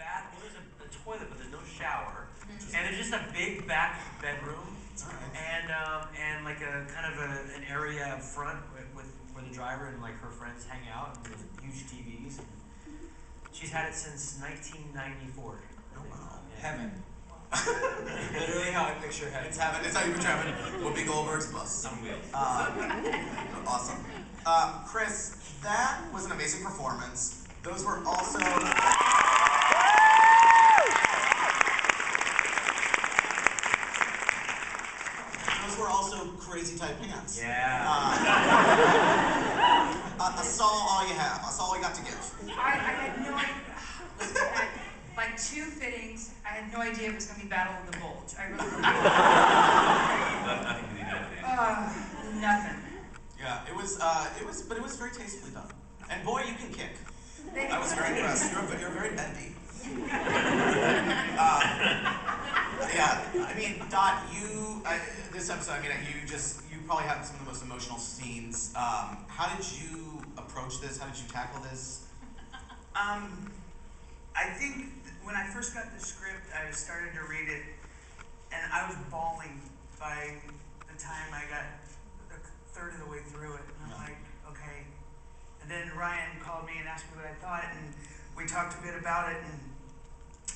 bath. Well, there's a toilet, but there's no shower, and there's just a big back bedroom, and like a kind of an area up front with where the driver and like her friends hang out, and with huge TVs. And she's had it since 1994. Oh wow, yeah. Heaven. Literally how I picture heaven. It's heaven. It's how you picture heaven. Whoopi Goldberg's bus. On wheels. Awesome. Chris, that was an amazing performance. Those were also. Those were also crazy tight pants. Yeah. I saw all you have. I saw all you got to give. I had no idea. I had like 2 fittings. I had no idea it was going to be Battle of the Bulge. I really didn't. Nothing to do that. Nothing. Yeah, it was, but it was very tastefully done. And boy, you can kick. Thank I was very impressed. You're very bendy. Yeah, I mean, Dot, this episode, I mean, you probably have some of the most emotional scenes. How did you approach this? How did you tackle this? I think when I first got the script, I started to read it, and I was bawling by the time I got a third of the way through it. And I'm like, okay. And then Ryan called me and asked me what I thought, and we talked a bit about it, and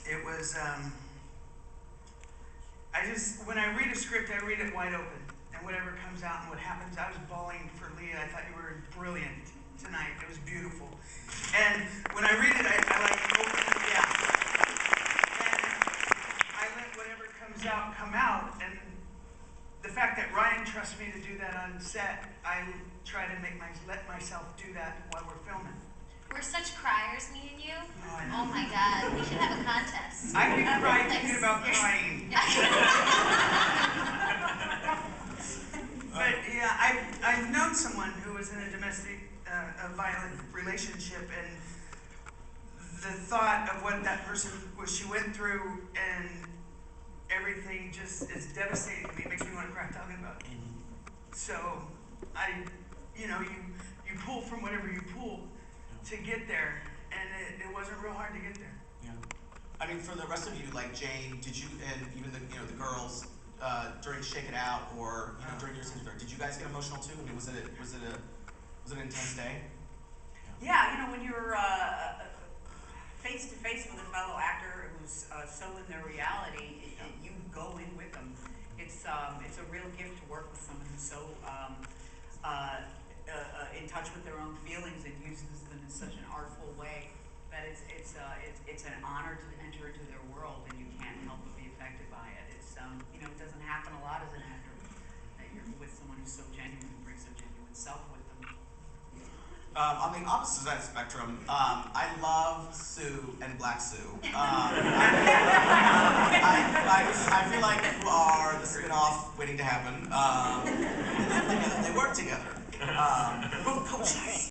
it was, when I read a script, I read it wide open, and whatever comes out and what happens, I was bawling for Leah. I thought you were brilliant tonight. It was beautiful. And when I read it, I like open it, yeah. And I let whatever comes out come out, and the fact that Ryan trusts me to do that on set, I try to let myself do that while we're filming. We're such criers, me and you. Oh, oh my God, we should have a contest. I can cry thinking about crying. But yeah, I've known someone who was in a domestic, a violent relationship, and the thought of what that person she went through and everything just is devastating to me. It makes me want to cry talking about it. So you pull from whatever you pull to get there, and it wasn't real hard to get there. Yeah. I mean, for the rest of you, like Jane, did you, and even the the girls during Shake It Out, or during your scenes, did you guys get emotional too? I mean, was it an intense day? Yeah, when you're face to face with a fellow actor who's so in their reality, you go in with them. It's a real gift to work with someone who's so in touch with their own feelings and uses them in such an artful way that it's an honor to enter into their world, and you can't help but be affected by it. It's it doesn't happen a lot as an actor that you're with someone who's so genuine and brings their genuine self with them. On the opposite side of the spectrum, I love Sue and Black Sue. I feel like you are the spin-off waiting to happen. They work together. Both coaches.